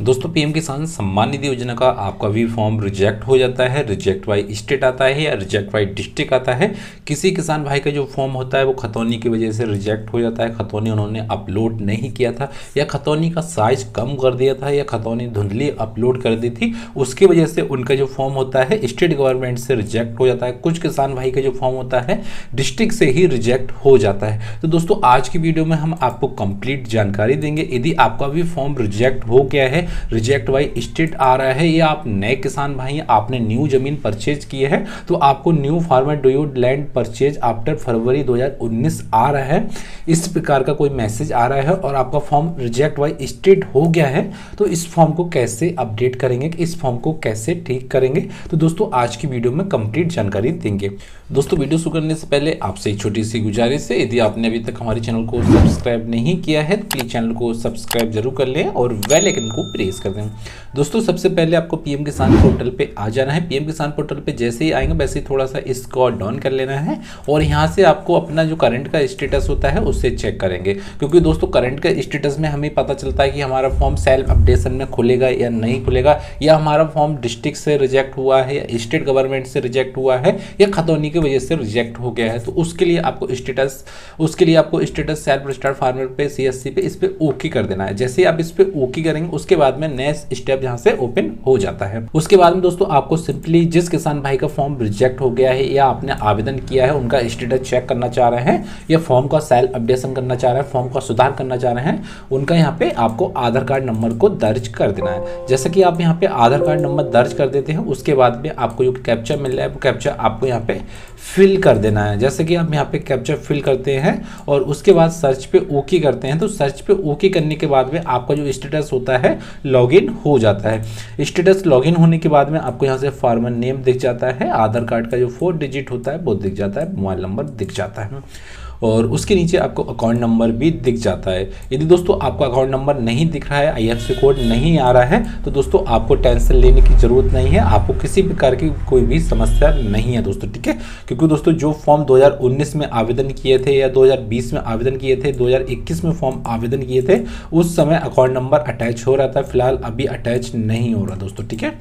दोस्तों पीएम किसान सम्मान निधि योजना का आपका भी फॉर्म रिजेक्ट हो जाता है, रिजेक्ट बाई स्टेट आता है या रिजेक्ट बाई डिस्ट्रिक्ट आता है। किसी किसान भाई का जो फॉर्म होता है वो खतौनी की वजह से रिजेक्ट हो जाता है, खतौनी उन्होंने अपलोड नहीं किया था या खतौनी का साइज कम कर दिया था या खतौनी धुंधली अपलोड कर दी थी, उसकी वजह से उनका जो फॉर्म होता है स्टेट गवर्नमेंट से रिजेक्ट हो जाता है। कुछ किसान भाई का जो फॉर्म होता है डिस्ट्रिक्ट से ही रिजेक्ट हो जाता है। तो दोस्तों आज की वीडियो में हम आपको कंप्लीट जानकारी देंगे। यदि आपका भी फॉर्म रिजेक्ट हो गया है, रिजेक्ट बाई स्टेट आ रहा है या आप नए किसान भाई हैं, आपने न्यू जमीन परचेज की है तो आपको new farmer do you land purchase after फरवरी 2019 आ रहा है, इस प्रकार का कोई मैसेज आ रहा है और आपका फॉर्म रिजेक्ट बाई स्टेट हो गया है, तो इस फॉर्म को कैसे अपडेट करेंगे, इस फॉर्म को कैसे ठीक करेंगे, तो दोस्तों आज की वीडियो में कंप्लीट जानकारी देंगे। दोस्तों वीडियो शुरू करने से पहले आपसे एक छोटी सी गुजारिश है, यदि आपने अभी तक हमारे चैनल को सब्सक्राइब नहीं किया है तो प्लीज चैनल को सब्सक्राइब जरूर कर लें और बेल आइकन को प्रेस कर दें। दोस्तों सबसे पहले आपको पीएम किसान पोर्टल पे आ जाना है। पीएम किसान पोर्टल पे जैसे ही आएंगे वैसे ही थोड़ा सा इसको डाउन कर लेना है और यहाँ से आपको अपना जो करंट का स्टेटस होता है उससे चेक करेंगे, क्योंकि दोस्तों करंट का स्टेटस में हमें पता चलता है कि हमारा फॉर्म सेल्फ अपडेशन में खुलेगा या नहीं खुलेगा, या हमारा फॉर्म डिस्ट्रिक्ट से रिजेक्ट हुआ है या स्टेट गवर्नमेंट से रिजेक्ट हुआ है या खतौनी की वजह से रिजेक्ट हो गया है। तो उसके लिए आपको स्टेटस सेल्फ रजिस्टर्ड फार्मर पे CSC पे इस पे ओके कर देना है। जैसे आप इस पे ओके करेंगे उसके बाद में नेक्स्ट स्टेप यहाँ से ओपन हो जाता है। उसके बाद में दोस्तों आपको सिंपली जिस किसान भाई का फॉर्म रिजेक्ट हो गया है या आपने आवेदन किया है उनका स्टेटस चेक करना चाह रहे हैं या फॉर्म का सेल्फ अपडेशन करना चाह रहे हैं, फॉर्म का सुधार करना चाह रहे हैं, उनका यहाँ पे आपको आधार कार्ड नंबर को दर्ज कर देना है। जैसे कि आप यहाँ पे आधार कार्ड नंबर दर्ज कर देते हैं उसके बाद में आपको जो कैप्चा मिल रहा है वो कैप्चा आपको यहाँ पे फिल कर देना है। जैसे कि आप यहाँ पे कैप्चा फिल करते हैं और उसके बाद सर्च पे ओके करते हैं, तो सर्च पे ओके करने के बाद में आपका जो स्टेटस होता है लॉगिन हो जाता है। स्टेटस लॉगिन होने के बाद में आपको यहाँ से फार्मर नेम दिख जाता है, आधार कार्ड का जो 4 डिजिट होता है वो दिख जाता है, मोबाइल नंबर दिख जाता है और उसके नीचे आपको अकाउंट नंबर भी दिख जाता है। यदि दोस्तों आपका अकाउंट नंबर नहीं दिख रहा है, IFSC कोड नहीं आ रहा है, तो दोस्तों आपको टेंशन लेने की जरूरत नहीं है, आपको किसी प्रकार की कोई भी समस्या नहीं है दोस्तों, ठीक है। क्योंकि दोस्तों जो फॉर्म 2019 में आवेदन किए थे या 2020 में आवेदन किए थे, 2021 में फॉर्म आवेदन किए थे, उस समय अकाउंट नंबर अटैच हो रहा था, फिलहाल अभी अटैच नहीं हो रहा दोस्तों, ठीक है।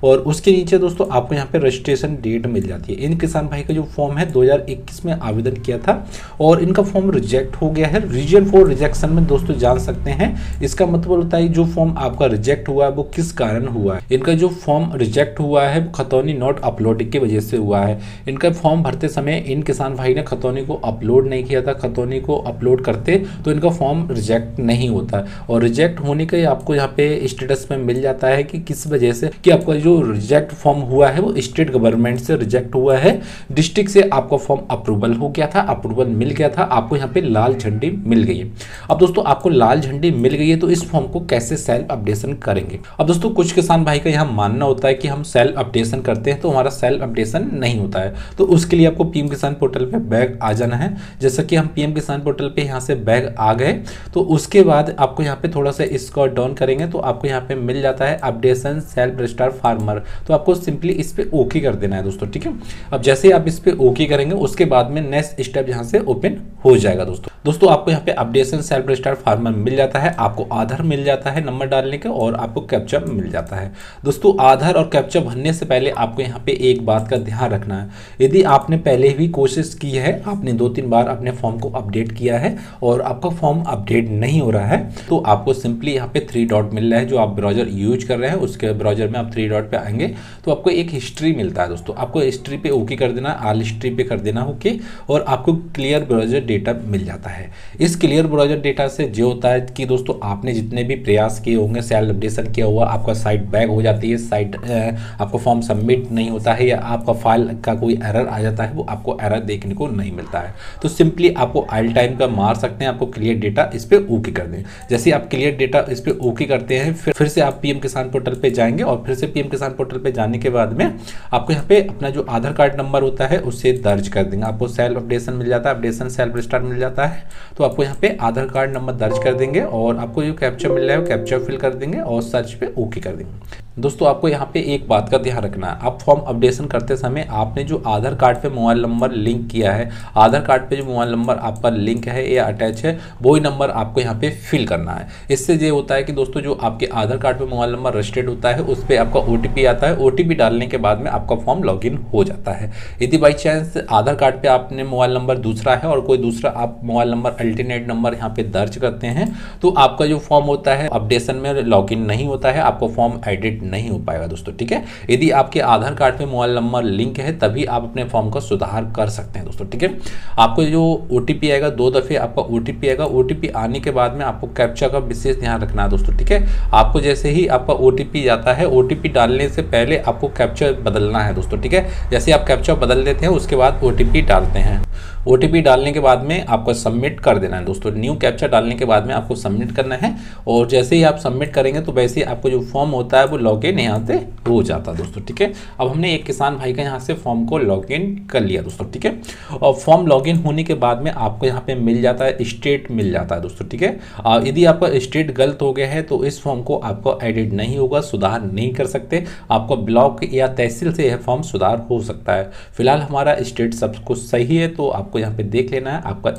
और उसके नीचे दोस्तों आपको यहाँ पे रजिस्ट्रेशन डेट मिल जाती है। इन किसान भाई का जो फॉर्म है 2021 में आवेदन किया था और इनका फॉर्म रिजेक्ट हो गया है। रीजन फॉर रिजेक्शन में दोस्तों जान सकते हैं, इसका मतलब होता है जो फॉर्म आपका रिजेक्ट हुआ है वो किस कारण हुआ है। इनका जो फॉर्म रिजेक्ट हुआ है खतौनी नॉट अपलोड की वजह से हुआ है। इनका फॉर्म भरते समय इन किसान भाई ने खतौनी को अपलोड नहीं किया था, खतौनी को अपलोड करते तो इनका फॉर्म रिजेक्ट नहीं होता और रिजेक्ट होने का आपको यहाँ पे स्टेटस में मिल जाता है कि किस वजह से, कि आपका जो रिजेक्ट फॉर्म हुआ है वो स्टेट गवर्नमेंट से रिजेक्ट हुआ है, डिस्ट्रिक्ट से आपका फॉर्म अप्रूवल हो गया था, अप्रूवल मिल गया था, आपको यहाँ पे लाल झंडी मिल गई है। अब दोस्तों आपको लाल झंडी मिल गई है तो इस फॉर्म को कैसे सेल्फ अपडेशन करेंगे। अब दोस्तों कुछ किसान भाई का यहाँ मानना होता है कि हम सेल्फ अपडेशन करते हैं तो हमारा सेल्फ अपडेशन नहीं होता है, तो उसके लिए आपको पीएम किसान पोर्टल पे बैक आ जाना है। जैसा कि हम पीएम किसान पोर्टल पे यहाँ से बैक आ गए तो उसके बाद आपको यहाँ पे थोड़ा सा इसको डाउन करेंगे तो आपको यहाँ पे मिल जाता है अपडेशन सेल्फ रजिस्टर्ड फार्मर, तो आपको सिंपली इस पे ओके कर देना है दोस्तों, ठीक है। अब जैसे आप इस पे ओके करेंगे उसके बाद में नेक्स्ट स्टेप यहाँ से ओपन हो जाएगा दोस्तों आपको यहाँ पे अपडेशन सेल्फ रजिस्टर्ड फार्मर मिल जाता है, आपको आधार मिल जाता है नंबर डालने के और आपको कैप्चा मिल जाता है। दोस्तों आधार और कैप्चा भरने से पहले आपको यहाँ पे एक बात का ध्यान रखना है, यदि आपने पहले भी कोशिश की है, आपने 2-3 बार अपने फॉर्म को अपडेट किया है और आपका फॉर्म अपडेट नहीं हो रहा है, तो आपको सिंपली यहाँ पे 3 डॉट मिल रहा है, जो आप ब्राउजर यूज कर रहे हैं उसके ब्राउजर में आप 3 डॉट पे आएंगे तो आपको एक हिस्ट्री मिलता है दोस्तों, आपको हिस्ट्री पे ओके कर देना, ऑल हिस्ट्री पे कर देना ओके, और आपको क्लियर ब्राउजर डेटा मिल जाता है। इस क्लियर ब्राउजर डेटा से जो होता है कि दोस्तों आपने जितने भी प्रयास किए होंगे, सेल्फ अपडेशन किया हुआ, आपका साइट बैक हो जाती है, साइट आपको फॉर्म सबमिट नहीं होता है या आपका फाइल का कोई एरर आ जाता है, वो आपको एरर देखने को नहीं मिलता है, तो सिंपली आपको आइल टाइम का मार सकते हैं, आपको क्लियर डेटा इस पे ओके कर दें। जैसे आप क्लियर डेटा इस पे ओके करते हैं फिर से आप पीएम किसान पोर्टल पे जाएंगे और फिर से पीएम किसान पोर्टल पे जाने के बाद में आपको यहाँ पे अपना जो आधार कार्ड नंबर होता है उससे दर्ज कर देंगे, आपको सेल्फ अपडेशन मिल जाता है, अपडेशन सेल्फ स्टार मिल जाता है। तो आपको यहाँ पे आधार कार्ड नंबर दर्ज कर देंगे और आपको जो कैप्चा मिल रहा है वो कैप्चा फिल कर देंगे और सर्च पे ओके कर देंगे। दोस्तों आपको यहाँ पे एक बात का ध्यान रखना है, आप फॉर्म अपडेशन करते समय आपने जो आधार कार्ड पे मोबाइल नंबर लिंक किया है, आधार कार्ड पे जो मोबाइल नंबर आपका लिंक है या अटैच है, वही नंबर आपको यहाँ पे फिल करना है। इससे ये होता है कि दोस्तों जो आपके आधार कार्ड पे मोबाइल नंबर रजिस्टर्ड होता है उस पर आपका OTP आता है, OTP डालने के बाद में आपका फॉर्म लॉगिन हो जाता है। यदि बाई चांस आधार कार्ड पे आपने मोबाइल नंबर दूसरा है और कोई दूसरा आप मोबाइल नंबर अल्टरनेट नंबर यहाँ पे दर्ज करते हैं तो आपका जो फॉर्म होता है अपडेशन में लॉगिन नहीं होता है, आपका फॉर्म एडिट नहीं हो पाएगा दोस्तों, ठीक है। यदि आपके आधार कार्ड पे मोबाइल नंबर लिंक है तभी आप अपने फॉर्म का सुधार कर सकते हैं दोस्तों, ठीक है। आपको जो OTP आएगा 2 दफे आपका OTP आएगा, OTP आने के बाद में आपको कैप्चा का विशेष ध्यान रखना है दोस्तों, ठीक है। आपको जैसे ही आपका OTP जाता है, OTP डालने से पहले आपको कैप्चा बदलना है दोस्तों, ठीक है। जैसे आप कैप्चा बदल देते हैं उसके बाद OTP डालते हैं, OTP डालने के बाद में आपको सबमिट कर देना है दोस्तों। न्यू कैप्चा डालने के बाद में आपको सबमिट करना है और जैसे ही आप सबमिट करेंगे तो वैसे ही आपको जो फॉर्म होता है वो लॉगिन यहाँ से हो जाता है दोस्तों, ठीक है। अब हमने एक किसान भाई का यहाँ से फॉर्म को लॉगिन कर लिया दोस्तों, ठीक है। और फॉर्म लॉगिन होने के बाद में आपको यहाँ पे मिल जाता है स्टेट मिल जाता है दोस्तों, ठीक है। यदि आपका स्टेट गलत हो गया है तो इस फॉर्म को आपको एडिट नहीं होगा, सुधार नहीं कर सकते, आपको ब्लॉक या तहसील से यह फॉर्म सुधार हो सकता है। फिलहाल हमारा स्टेट सब कुछ सही है तो आपको यहाँ पे देख लेना है। आपका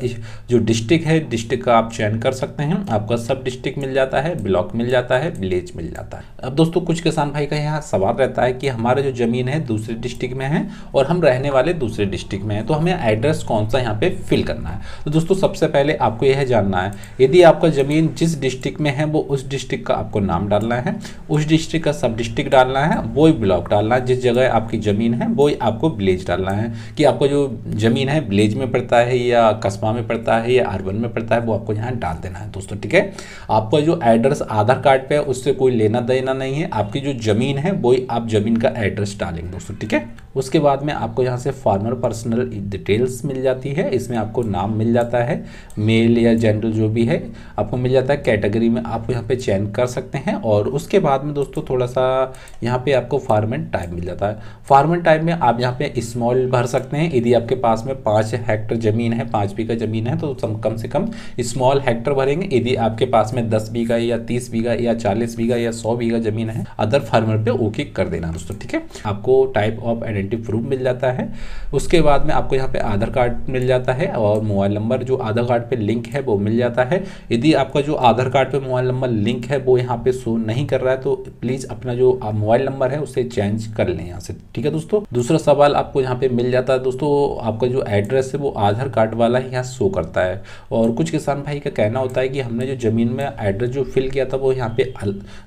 जो डिस्ट्रिक्ट है, डिस्ट्रिक्ट का आप चयन कर सकते हैं, आपका सब डिस्ट्रिक्ट मिल जाता है, ब्लॉक मिल जाता है, विलेज मिल जाता है। अब दोस्तों कुछ किसान भाई का यहाँ सवाल रहता है कि हमारा जो जमीन है दूसरे डिस्ट्रिक्ट में है और हम रहने वाले दूसरे डिस्ट्रिक्ट में है, तो हमें एड्रेस कौन सा यहाँ पे फिल करना है। तो दोस्तों सबसे पहले आपको यह जानना है, यदि आपका जमीन जिस डिस्ट्रिक्ट में है वो उस डिस्ट्रिक्ट का आपको नाम डालना है, उस डिस्ट्रिक्ट का सब डिस्ट्रिक्ट डालना है, वो ही ब्लॉक डालना है, जिस जगह आपकी जमीन है वो ही आपको विलेज डालना है कि आपका जो जमीन है विलेज में पड़ता है या कस्बा में पड़ता है या अर्बन में पड़ता है, वो आपको यहाँ डाल देना है दोस्तों, ठीक है। आपका जो एड्रेस आधार कार्ड पे है उससे कोई लेना देना नहीं है, आपकी जो जमीन है वही आप जमीन का एड्रेस डालेंगे दोस्तों, ठीक है। उसके बाद में आपको यहाँ से फार्मर पर्सनल डिटेल्स मिल जाती है, इसमें आपको नाम मिल जाता है, मेल या जेंडर जो भी है आपको मिल जाता है, कैटेगरी में आप यहाँ पे चयन कर सकते हैं। और उसके बाद में दोस्तों थोड़ा सा यहाँ पे आपको फार्मर टाइप मिल जाता है। फार्मर टाइप में आप यहाँ पे स्मॉल भर सकते हैं, यदि आपके पास में 5 हेक्टर जमीन है, 5 बीघा जमीन है तो कम से कम स्मॉल हेक्टर भरेंगे। यदि आपके पास में 10 बीघा या 30 बीघा या 40 बीघा या 100 बीघा जमीन है अदर फार्मर पे ओके कर देना दोस्तों, ठीक है। आपको टाइप ऑफ आइडेंटिटी प्रूफ मिल जाता है। उसके बाद में आपको यहाँ पे आधार कार्ड मिल जाता है और मोबाइल नंबर जो आधार कार्ड पे लिंक है वो मिल जाता है। यदि आपका जो आधार कार्ड पे मोबाइल नंबर लिंक है वो यहाँ पे शो नहीं कर रहा है तो प्लीज अपना जो मोबाइल नंबर है उसे चेंज कर लें यहाँ से, ठीक है दोस्तों। दूसरा सवाल आपको यहाँ पे मिल जाता है दोस्तों, आपका जो एड्रेस है वो आधार कार्ड वाला ही यहाँ शो करता है। और कुछ किसान भाई का कहना होता है कि हमने जो जमीन में एड्रेस जो फिल किया था वो यहाँ पे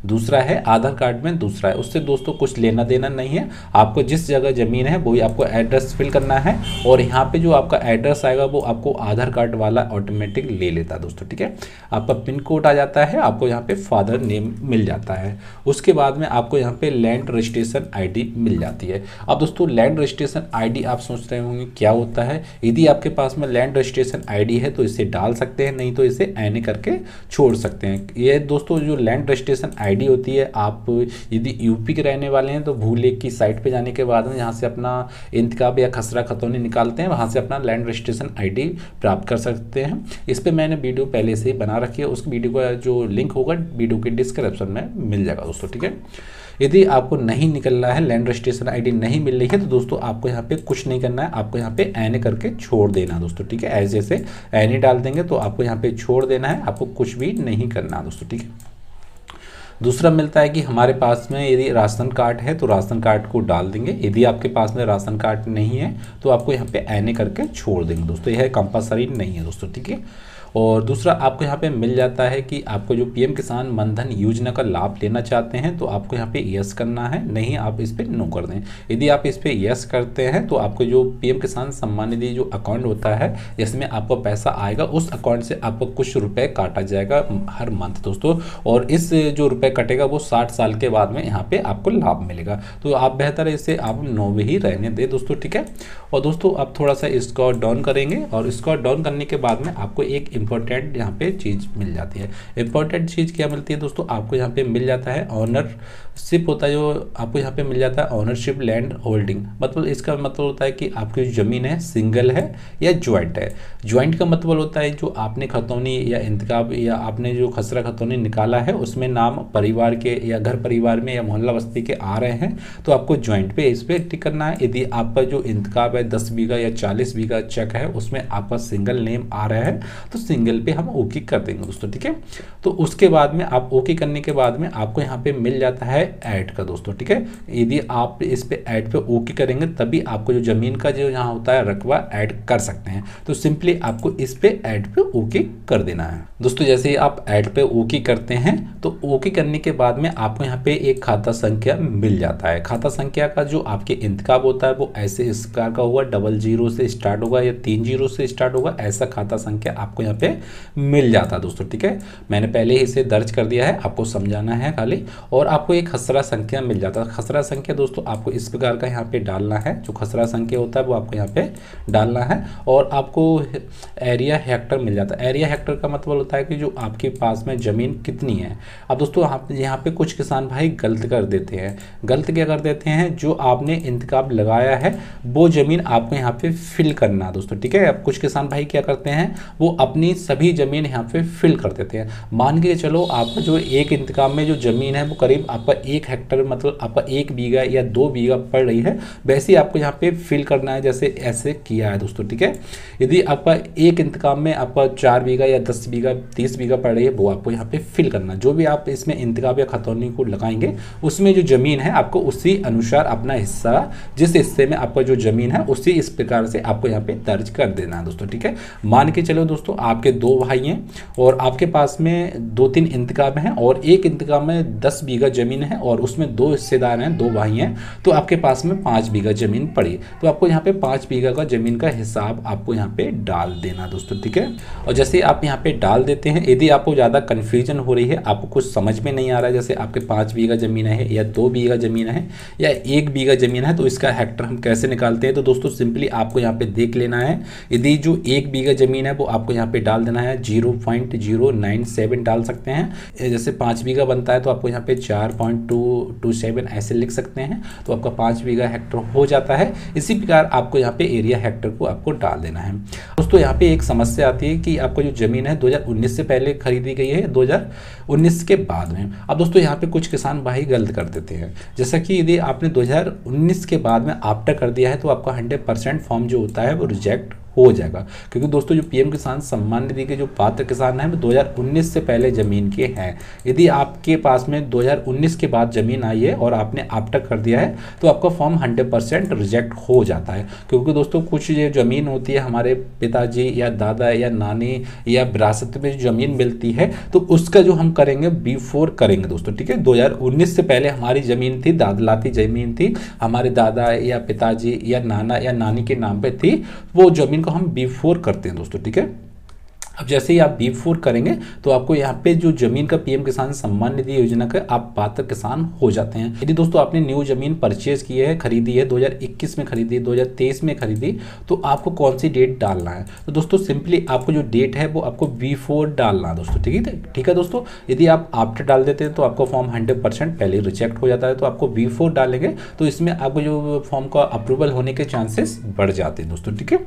दूसरा है, आधार कार्ड में दूसरा है। उससे दोस्तों कुछ लेना देना नहीं है, आपको जिस जगह जमीन है वही आपको एड्रेस फिल करना है और यहाँ पे जो आपका एड्रेस आएगा वो आपको आधार कार्ड वाला ऑटोमेटिक ले लेता है दोस्तों, ठीक है। आपका पिन कोड आ जाता है, आपको यहाँ पे फादर नेम मिल जाता है। उसके बाद में आपको यहाँ पे लैंड रजिस्ट्रेशन ID मिल जाती है। अब दोस्तों लैंड रजिस्ट्रेशन ID आप सोच रहे होंगे क्या होता है। यदि आपके पास में लैंड रजिस्ट्रेशन ID है तो इसे डाल सकते हैं, नहीं तो इसे ऐने करके छोड़ सकते हैं। ये दोस्तों जो लैंड रजिस्ट्रेशन ID होती है, आप यदि यूपी के रहने वाले हैं तो भूलेख की साइट पे जाने के बाद में यहाँ से अपना इंतखाब या खसरा खतौनी निकालते हैं, वहाँ से अपना लैंड रजिस्ट्रेशन ID प्राप्त कर सकते हैं। इस पर मैंने वीडियो पहले से ही बना रखी है, उस वीडियो का जो लिंक होगा वीडियो के डिस्क्रिप्शन में मिल जाएगा दोस्तों, ठीक है। यदि आपको नहीं निकल रहा है, लैंड रजिस्ट्रेशन ID नहीं मिल रही है तो दोस्तों आपको यहाँ पे कुछ नहीं करना है, आपको यहाँ पे ऐने करके छोड़ देना है दोस्तों, ठीक है। ऐसे ऐसे ऐने डाल देंगे तो आपको यहाँ पे छोड़ देना है, आपको कुछ भी नहीं करना है दोस्तों, ठीक है। दूसरा मिलता है कि हमारे पास में यदि राशन कार्ड है तो राशन कार्ड को डाल देंगे, यदि आपके पास में राशन कार्ड नहीं है तो आपको यहाँ पे ऐने करके छोड़ देंगे दोस्तों, यह कंपलसरी नहीं है दोस्तों, ठीक है। और दूसरा आपको यहाँ पे मिल जाता है कि आपको जो PM किसान मनधन योजना का लाभ लेना चाहते हैं तो आपको यहाँ पे यस करना है, नहीं आप इस पे नो कर दें। यदि आप इस पे यस करते हैं तो आपको जो PM किसान सम्मान निधि जो अकाउंट होता है जिसमें आपको पैसा आएगा उस अकाउंट से आपको कुछ रुपए काटा जाएगा हर मंथ दोस्तों, और इस जो रुपए कटेगा वो 60 साल के बाद में यहाँ पे आपको लाभ मिलेगा। तो आप बेहतर है इसे आप नो ही रहने दें दोस्तों, ठीक है। और दोस्तों आप थोड़ा सा स्क्रॉल डाउन करेंगे और स्क्रॉल डाउन करने के बाद में आपको एक इंपॉर्टेंट यहाँ पे चीज़ मिल जाती है। इंपॉर्टेंट चीज़ क्या मिलती है दोस्तों, आपको यहाँ पे मिल जाता है ऑनरशिप होता है, जो आपको यहाँ पे मिल जाता है ऑनरशिप लैंड होल्डिंग। मतलब इसका मतलब होता है कि आपकी जो ज़मीन है सिंगल है या ज्वाइंट है। ज्वाइंट का मतलब होता है जो आपने खतौनी या इंतखाब या आपने जो खसरा खतौनी निकाला है उसमें नाम परिवार के या घर परिवार में या मोहल्ला बस्ती के आ रहे हैं तो आपको ज्वाइंट पे इस पर टिक करना है। यदि आपका जो इंतखाब है 10 बीघा या 40 बीघा चेक है उसमें आपका सिंगल नेम आ रहा है तो सिंगल पे हम ओके कर देंगे दोस्तों, ठीक है। तो उसके बाद में आप ओके करने के बाद में आपको यहाँ पे मिल जाता है ऐड का दोस्तों, ठीक है। यदि आप इस पे ऐड पे ओके करेंगे तभी आपको जो जमीन का जो यहाँ होता है रकबा ऐड कर सकते हैं। तो सिंपली आपको इस पे ऐड पे ओके कर देना है दोस्तों। जैसे ही आप ऐड पे ओके करते हैं तो ओके करने के बाद में आपको यहाँ पे एक खाता संख्या मिल जाता है। खाता संख्या का जो आपके इंतखाब होता है वो ऐसे इस प्रकार का होगा, 00 से स्टार्ट होगा या 30 से स्टार्ट होगा, ऐसा खाता संख्या आपको यहाँ पे मिल जाता है दोस्तों, ठीक है। मैंने पहले ही इसे दर्ज कर दिया है, आपको समझाना है खाली। और आपको एक खसरा संख्या मिल जाता है। खसरा संख्या दोस्तों आपको इस प्रकार का यहाँ पे डालना है, जो खसरा संख्या होता है वो आपको यहाँ पे डालना है। और आपको एरिया हेक्टर मिल जाता है। एरिया हेक्टर का मतलब होता है कि जो आपके पास में ज़मीन कितनी है। अब दोस्तों यहाँ पे कुछ किसान भाई गलत कर देते हैं। गलत क्या कर देते हैं, जो आपने इंतखाब लगाया है वो ज़मीन आपको यहाँ पे फिल करना है दोस्तों, ठीक है। अब कुछ किसान भाई क्या करते हैं, वो अपनी सभी ज़मीन यहाँ पे फिल कर देते हैं। मान के चलो आपका जो एक इंतखाब में जो ज़मीन है वो करीब आपका 1 हेक्टर मतलब आपका 1 बीघा या 2 बीघा पड़ रही है, वैसे ही आपको यहाँ पे फिल करना है जैसे ऐसे किया है दोस्तों, ठीक है। यदि आपका एक इंतखाब में आपका 4 बीघा या 10 बीघा 30 बीघा पड़ रही है वो आपको यहाँ पे फिल करना। जो भी आप इसमें इंतखाब या खतौनी को लगाएंगे उसमें जो ज़मीन है आपको उसी अनुसार अपना हिस्सा, जिस हिस्से में आपका जो ज़मीन है उसी इस प्रकार से आपको यहाँ पे दर्ज कर देना है दोस्तों, ठीक है। मान के चलो दोस्तों आपके 2 भाई हैं और आपके पास में 2-3 इंतखाब हैं और एक इंतखाब में 10 बीघा ज़मीन है और उसमें 2 हिस्सेदार हैं, 2 भाई हैं, तो आपके पास में 5 बीघा ज़मीन पड़ी। तो आपको यहाँ पे 5 बीघा का ज़मीन का हिसाब आपको यहाँ पे डाल देना दोस्तों, ठीक है। और जैसे आप यहाँ पे डाल देते हैं, यदि आपको ज़्यादा कन्फ्यूजन हो रही है, आपको कुछ समझ में नहीं आ रहा है, जैसे आपके 5 बीघा ज़मीन है या 2 बीघा ज़मीन है या 1 बीघा ज़मीन है, तो इसका हेक्टर हम कैसे निकालते हैं, तो दोस्तों सिंपली आपको यहाँ पे देख लेना है। यदि जो 1 बीघा ज़मीन है वो आपको यहाँ पे डाल देना है 0.097 डाल सकते हैं। जैसे 5 बीघा बनता है तो आपको यहाँ पे 4.227 ऐसे लिख सकते हैं, तो आपका 5 बीघा हेक्टर हो जाता है। इसी प्रकार आपको यहाँ पे एरिया हेक्टर को आपको डाल देना है दोस्तों। यहाँ पे एक समस्या आती है कि आपको जो ज़मीन है 2019 से पहले खरीदी गई है 2019 के बाद में। अब दोस्तों यहाँ पे कुछ किसान भाई गलत कर देते हैं, जैसा कि यदि आपने 2019 के बाद में आफ्टर कर दिया है तो आपका 100% फॉर्म जो होता है वो रिजेक्ट हो जाएगा। क्योंकि दोस्तों जो पीएम किसान सम्मान निधि के जो पात्र किसान हैं वो 2019 से पहले ज़मीन के हैं। यदि आपके पास में 2019 के बाद ज़मीन आई है और आपने आफ्टर कर दिया है तो आपका फॉर्म 100% रिजेक्ट हो जाता है। क्योंकि दोस्तों कुछ ये ज़मीन होती है हमारे पिताजी या दादा या नानी या विरासत में जो ज़मीन मिलती है तो उसका जो हम करेंगे बिफोर करेंगे दोस्तों, ठीक है। 2019 से पहले हमारी ज़मीन थी, दादलाती ज़मीन थी, हमारे दादा या पिताजी या नाना या नानी के नाम पे थी, वो ज़मीन हम बिफोर करते हैं दोस्तों, ठीक है। अब जैसे ही आप बिफोर करेंगे तो आपको यहाँ पे जो जमीन का पीएम किसान सम्मान निधि योजना का आप पात्र किसान हो जाते हैं। यदि दोस्तों आपने न्यू जमीन परचेज की है, खरीदी है, 2021 में खरीदी, 2023 में खरीदी, तो आपको कौन सी डेट डालना है, तो दोस्तों सिंपली आपको जो डेट है वो आपको बिफोर डालना है दोस्तों, ठीक है दोस्तों। यदि आप आफ्टर डाल देते हैं तो आपका फॉर्म 100% पहले रिजेक्ट हो जाता है, तो आपको बिफोर डालेंगे तो इसमें आपको जो फॉर्म का अप्रूवल होने के चांसेस बढ़ जाते हैं दोस्तों, ठीक है।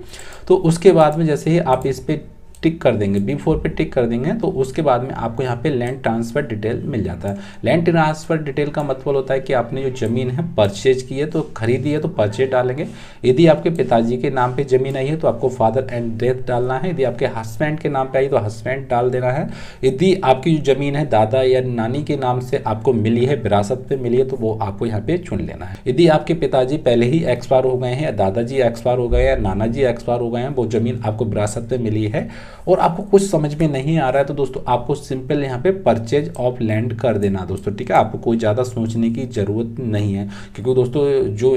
तो उसके बाद में जैसे ही आप इस पे टिक कर देंगे, B4 पे टिक कर देंगे, तो उसके बाद में आपको यहाँ पे लैंड ट्रांसफ़र डिटेल मिल जाता है। लैंड ट्रांसफ़र डिटेल का मतलब होता है कि आपने जो ज़मीन है परचेज की है तो खरीदी है तो परचेज डालेंगे। यदि आपके पिताजी के नाम पे ज़मीन आई है तो आपको फादर एंड डेथ डालना है। यदि आपके हस्बैंड के नाम पे आई तो हस्बैंड डाल देना है। यदि आपकी जो ज़मीन है दादा या नानी के नाम से आपको मिली है, विरासत पे मिली है, तो वो आपको यहाँ पे चुन लेना है। यदि आपके पिताजी पहले ही एक्सपायर हो गए हैं या दादाजी एक्सपायर हो गए हैं या नाना जी एक्सपायर हो गए हैं, वो ज़मीन आपको विरासत पे मिली है और आपको कुछ समझ में नहीं आ रहा है, तो दोस्तों आपको सिंपल यहाँ पे परचेज ऑफ लैंड कर देना दोस्तों, ठीक है। आपको कोई ज़्यादा सोचने की ज़रूरत नहीं है, क्योंकि दोस्तों जो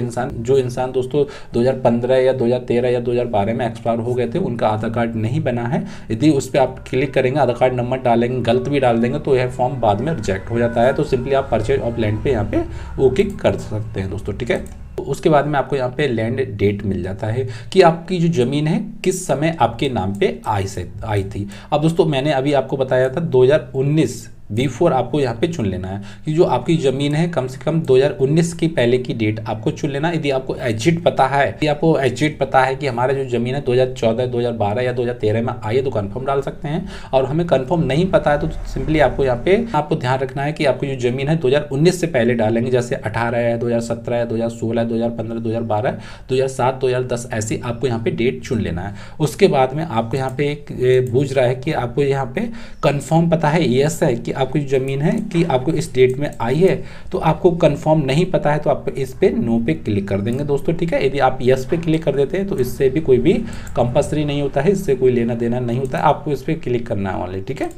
इंसान दोस्तों 2015 या 2013 या 2012 में एक्सपायर हो गए थे, उनका आधार कार्ड नहीं बना है। यदि उस पर आप क्लिक करेंगे, आधार कार्ड नंबर डालेंगे, गलत भी डाल देंगे, तो यह फॉर्म बाद में रिजेक्ट हो जाता है। तो सिंपली आप परचेज ऑफ लैंड पे यहाँ पे ओके कर सकते हैं दोस्तों, ठीक है। उसके बाद में आपको यहाँ पे लैंड डेट मिल जाता है कि आपकी जो ज़मीन है किस समय आपके नाम पे आई थी। अब दोस्तों मैंने अभी आपको बताया था 2019 B4 आपको यहाँ पे चुन लेना है कि जो आपकी ज़मीन है कम से कम 2019 की पहले की डेट आपको चुन लेना है। यदि आपको एग्जिट पता है, यदि आपको एग्जिट पता है कि हमारा जो ज़मीन है 2014, 2012 या 2013 में आई है तो कंफर्म डाल सकते हैं, और हमें कंफर्म नहीं पता है तो सिंपली आपको यहाँ पे आपको ध्यान रखना है कि आपकी जो ज़मीन है 2019 से पहले डालेंगे, जैसे 18 है, 2017 है, 2016, 2015, 2012, 2007, 2010 ऐसी आपको यहाँ पे डेट चुन लेना है। उसके बाद में आपको यहाँ पे एक पूछ रहा है कि आपको यहाँ पे कंफर्म पता है, यस है कि आपकी जो ज़मीन है कि आपको इस डेट में आई है, तो आपको कंफर्म नहीं पता है तो आप इस पे नो पे क्लिक कर देंगे दोस्तों, ठीक है। यदि आप यस पे क्लिक कर देते हैं तो इससे भी कोई भी कंपल्सरी नहीं होता है, इससे कोई लेना देना नहीं होता है, आपको इस पे क्लिक करना है वाले, ठीक है।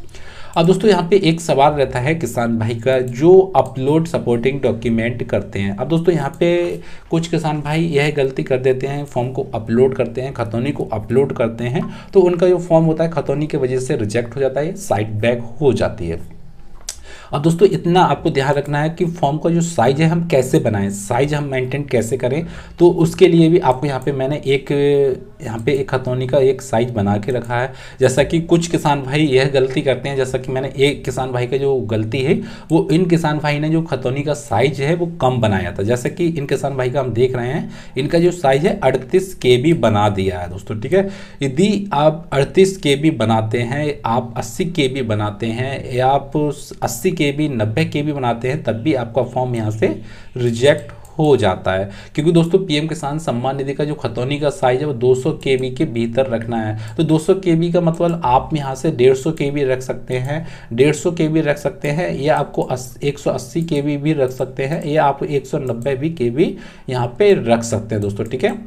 अब दोस्तों यहाँ पे एक सवाल रहता है किसान भाई का जो अपलोड सपोर्टिंग डॉक्यूमेंट करते हैं। अब दोस्तों यहाँ पे कुछ किसान भाई यह गलती कर देते हैं, फॉर्म को अपलोड करते हैं, खतौनी को अपलोड करते हैं, तो उनका जो फॉर्म होता है खतौनी की वजह से रिजेक्ट हो जाता है, साइट बैक हो जाती है। अब दोस्तों इतना आपको ध्यान रखना है कि फॉर्म का जो साइज है हम कैसे बनाएं, साइज हम मेंटेन कैसे करें, तो उसके लिए भी आपको यहाँ पे मैंने एक खतौनी का एक साइज बना के रखा है। जैसा कि कुछ किसान भाई यह गलती करते हैं, जैसा कि मैंने एक किसान भाई का जो गलती है वो इन किसान भाई ने जो खतौनी का साइज है वो कम बनाया था। जैसा कि इन किसान भाई का हम देख रहे हैं, इनका जो साइज है 38 KB बना दिया है दोस्तों, ठीक है। यदि आप 38 KB बनाते हैं, आप 80 KB बनाते हैं, या आप 80 KB 90 KB बनाते हैं, तब भी आपका फॉर्म यहाँ से रिजेक्ट हो जाता है। क्योंकि दोस्तों पीएम किसान सम्मान निधि का जो खतौनी का साइज है वो 200 KB के भीतर रखना है। तो 200 KB का मतलब आप यहाँ से 150 KB रख सकते हैं, 150 KB रख सकते हैं, या आपको 180 KB भी रख सकते हैं, या आप 190 भी KB यहाँ पे रख सकते हैं दोस्तों, ठीक है।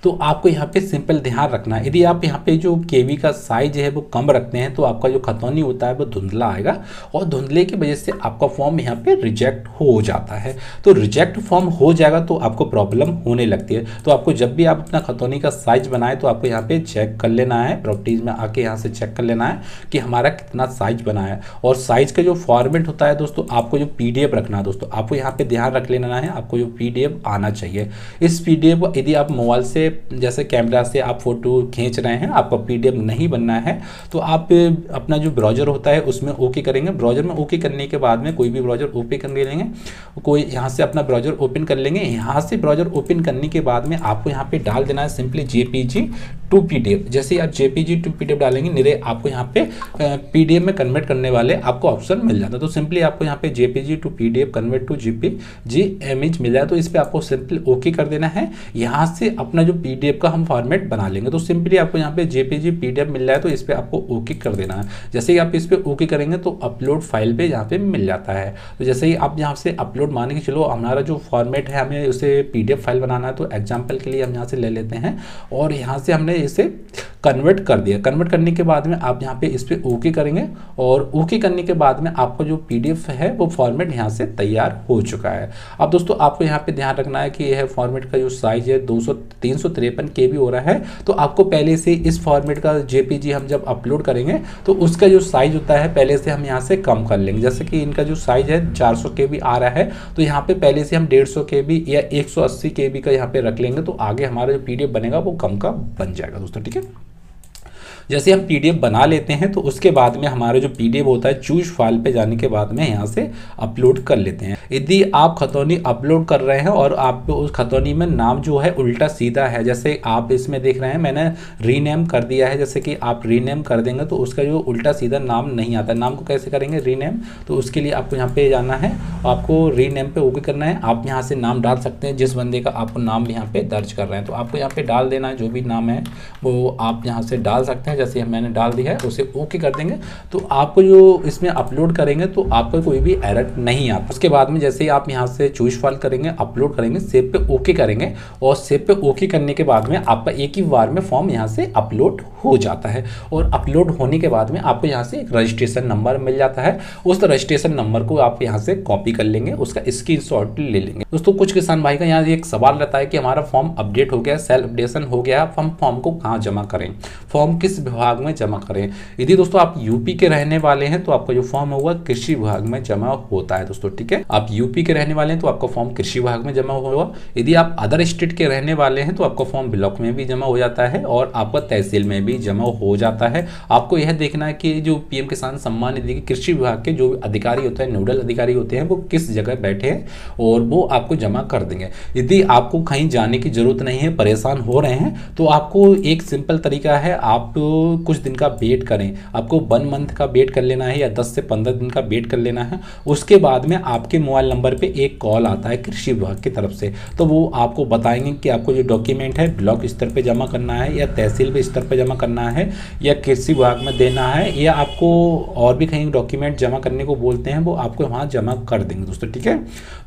तो आपको यहाँ पे सिंपल ध्यान रखना है, यदि आप यहाँ पे जो केवी का साइज है वो कम रखते हैं तो आपका जो खतौनी होता है वो धुंधला आएगा, और धुंधले की वजह से आपका फॉर्म यहाँ पे रिजेक्ट हो जाता है। तो रिजेक्ट फॉर्म हो जाएगा तो आपको प्रॉब्लम होने लगती है। तो आपको जब भी आप अपना खतौनी का साइज बनाए तो आपको यहाँ पे चेक कर लेना है, प्रॉपर्टीज में आके यहाँ से चेक कर लेना है कि हमारा कितना साइज बना है। और साइज का जो फॉर्मेट होता है दोस्तों, आपको जो PDF रखना है दोस्तों, आपको यहाँ पे ध्यान रख लेना है, आपको जो PDF आना चाहिए। इस PDF यदि आप मोबाइल से जैसे कैमरा से आप फोटो खींच रहे हैं, आपका PDF नहीं बनना है, तो आप अपना जो ब्राउज़र होता है उसमें ओके करेंगे। ब्राउज़र में ओके करने के बाद में कोई भी ब्राउज़र ओपन कर लेंगे, कोई यहाँ से अपना ब्राउज़र ओपन कर लेंगे। यहाँ से ब्राउज़र ओपन करने के बाद में आपको यहाँ पे डाल देना है सिंपली JPG टू PDF। जैसे ही आप JPG टू PDF डालेंगे, निरे आपको यहाँ पे PDF में कन्वर्ट करने वाले आपको ऑप्शन मिल जाता है। तो सिंपली आपको यहाँ पे JPG to PDF convert to JPG image मिल जाए, तो इस पर आपको सिंपली ओके कर देना है। यहाँ से अपना जो PDF का हम फॉर्मेट बना लेंगे। तो सिंपली आपको यहाँ पे JPG PDF मिल रहा है तो इस पर आपको ओके कर देना है। जैसे ही आप इस पर ओके करेंगे तो अपलोड फाइल पे यहाँ पे मिल जाता है। तो जैसे ही आप यहाँ से अपलोड मान के चलो, हमारा जो फॉर्मेट है हमें उसे PDF फाइल बनाना है, तो एग्जाम्पल के लिए हम यहाँ से ले लेते हैं और यहाँ से हमने इसे कन्वर्ट कर दिया। कन्वर्ट करने के बाद में आप यहाँ पे इस पे ओके करेंगे, और ओके करने के बाद में आपका जो PDF है वो फॉर्मेट यहाँ से तैयार हो चुका है। अब दोस्तों आपको यहाँ पे ध्यान रखना है कि यह फॉर्मेट का जो साइज है 353 KB हो रहा है। तो आपको पहले से इस फॉर्मेट का JPG हम जब अपलोड करेंगे तो उसका जो साइज होता है पहले से हम यहाँ से कम कर लेंगे। जैसे कि इनका जो साइज है 400 KB आ रहा है, तो यहाँ पे पहले से हम 150 KB या 180 KB का यहाँ पे रख लेंगे, तो आगे हमारा जो PDF बनेगा वो कम का बन जाएगा दोस्तों, ठीक है। जैसे हम PDF बना लेते हैं तो उसके बाद में हमारा जो PDF होता है चूज फाइल पे जाने के बाद में यहाँ से अपलोड कर लेते हैं। यदि आप खतौनी अपलोड कर रहे हैं और आप उस खतौनी में नाम जो है उल्टा सीधा है, जैसे आप इसमें देख रहे हैं मैंने रीनेम कर दिया है, जैसे कि आप रीनेम कर देंगे तो उसका जो उल्टा सीधा नाम नहीं आता। नाम को कैसे करेंगे रीनेम, तो उसके लिए आपको यहाँ पे जाना है, आपको रीनेम पे ओके करना है। आप यहाँ से नाम डाल सकते हैं जिस बंदे का आपको नाम यहाँ पे दर्ज कर रहे हैं, तो आपको यहाँ पे डाल देना है, जो भी नाम है वो आप यहाँ से डाल सकते हैं। जैसे मैंने डाल दिया है उसे ओके कर देंगे, तो आपको जो इसमें अपलोड करेंगे तो आपको कोई भी एरर नहीं आता। उसके बाद में जैसे ही आप यहाँ से चूज फाइल करेंगे, अपलोड करेंगे, सेव पे ओके करेंगे, और सेव पे ओके करने के बाद में आपका एक ही बार में फॉर्म यहाँ से अपलोड हो जाता है। और अपलोड होने के बाद में आपको यहाँ से एक रजिस्ट्रेशन नंबर मिल जाता है। उस रजिस्ट्रेशन नंबर को आप यहाँ से कॉपी कर लेंगे, उसका स्क्रीनशॉट ले लेंगे। दोस्तों कुछ किसान भाई का यहाँ एक सवाल रहता है कि हमारा फॉर्म अपडेट हो गया, सेल्फ अपडेशन हो गया, हम फॉर्म को कहाँ जमा करें, फॉर्म किस विभाग में जमा करें। यदि दोस्तों आप यूपी के रहने वाले हैं तो आपका जो फॉर्म होगा कृषि विभाग में जमा होता है दोस्तों, ठीक है। आप यूपी के रहने वाले हैं तो आपका फॉर्म कृषि विभाग में जमा होगा। यदि आप अदर स्टेट के रहने वाले हैं तो आपका फॉर्म ब्लॉक में भी जमा हो जाता है और आपका तहसील में भी जमा हो जाता है। आपको यह देखना है कि जो पीएम किसान सम्मान निधि के कृषि विभाग के जो अधिकारी होते हैं, नोडल अधिकारी होते हैं, वो किस जगह बैठे हैं और वो आपको जमा कर देंगे। यदि आपको कहीं जाने की जरूरत नहीं है, परेशान हो रहे हैं, तो आपको एक सिंपल तरीका है, आप कुछ दिन का वेट करें। आपको 1 मंथ का वेट कर लेना है या 10 से 15 दिन का वेट कर लेना है। उसके बाद में आपके मोबाइल नंबर पे एक कॉल आता है कृषि विभाग की तरफ से, तो वो आपको बताएंगे कि आपको जो डॉक्यूमेंट है ब्लॉक स्तर पे जमा करना है या तहसील पे स्तर पे जमा करना है या कृषि विभाग में देना है, या आपको और भी कहीं डॉक्यूमेंट जमा करने को बोलते हैं, वो आपको वहाँ जमा कर देंगे दोस्तों, ठीक है।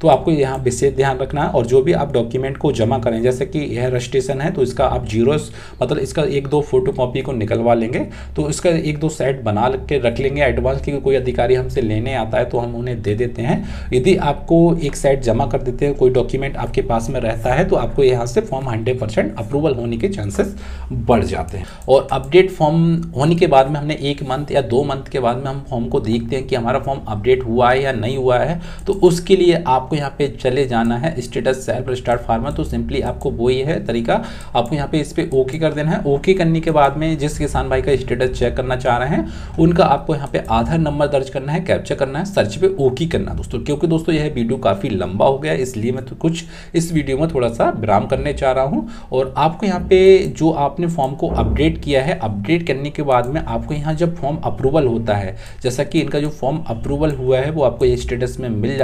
तो आपको यहाँ विशेष ध्यान रखना है। और जो भी आप डॉक्यूमेंट को जमा करें, जैसे कि यह रजिस्ट्रेशन है तो इसका आप जीरोस मतलब इसका 1-2 फोटो कॉपी को निकलवा लेंगे, तो इसका 1-2 सेट बना के रख लेंगे एडवांस, क्योंकि कोई अधिकारी हमसे लेने आता है तो हम उन्हें दे देते हैं। यदि आपको एक सेट जमा कर देते हैं, कोई डॉक्यूमेंट आपके पास में रहता है, तो आपको यहाँ से फॉर्म 100% अप्रूवल होने के चांसेस बढ़ जाते हैं। और अपडेट फॉर्म होने के बाद में हमने 1 मंथ या 2 मंथ के बाद में हम फॉर्म को देखते हैं कि हमारा फॉर्म अपडेट हुआ है या नहीं हुआ है। तो उसके लिए आपको यहाँ पे चले जाना है स्टेटस सेल्फ स्टार्ट फार्मर। तो सिंपली आपको वो ही है तरीका, आपको यहाँ पे इस पे ओके कर देना है। ओके करने के बाद में जिस किसान भाई का स्टेटस चेक करना चाह रहे हैं उनका आपको यहाँ पे आधार नंबर दर्ज करना है, कैप्चा करना है, सर्च पे ओके करना दोस्तों। क्योंकि दोस्तों यह वीडियो काफ़ी लंबा हो गया, इसलिए मैं तो कुछ इस वीडियो में थोड़ा सा विराम करने चाह रहा हूँ। और आपको यहाँ पे जो आपने फॉर्म को अपडेट किया है, अपडेट करने के बाद में आपको यहाँ जब फॉर्म अप्रूवल होता है, जैसा कि इनका जो फॉर्म अप्रूवल हुआ है वो आपको ये स्टेटस में मिल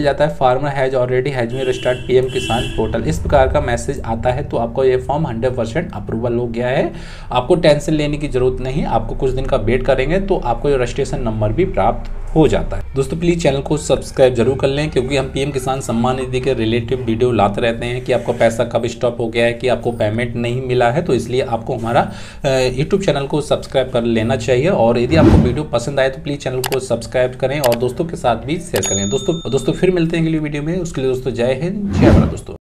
जाता है, farmer has already has been registered PM Kisan portal, इस प्रकार का मैसेज आता है। तो आपका ये फॉर्म 100% अप्रूवल हो गया है। आपको टेंशन लेने की जरूरत नहीं, आपको कुछ दिन का वेट करेंगे तो आपको ये रजिस्ट्रेशन नंबर भी प्राप्त हो जाता है। दोस्तों प्लीज़ चैनल को सब्सक्राइब जरूर कर लें, क्योंकि हम पीएम किसान सम्मान निधि के रिलेटिव वीडियो लाते रहते हैं कि आपका पैसा कब स्टॉप हो गया है, कि आपको पेमेंट नहीं मिला है। तो इसलिए आपको हमारा यूट्यूब चैनल को सब्सक्राइब कर लेना चाहिए। और यदि आपको वीडियो पसंद आए तो प्लीज़ चैनल को सब्सक्राइब करें और दोस्तों के साथ भी शेयर करें। दोस्तों फिर मिलते हैं अगली वीडियो में, उसके लिए दोस्तों जय हिंद, जय भारत दोस्तों।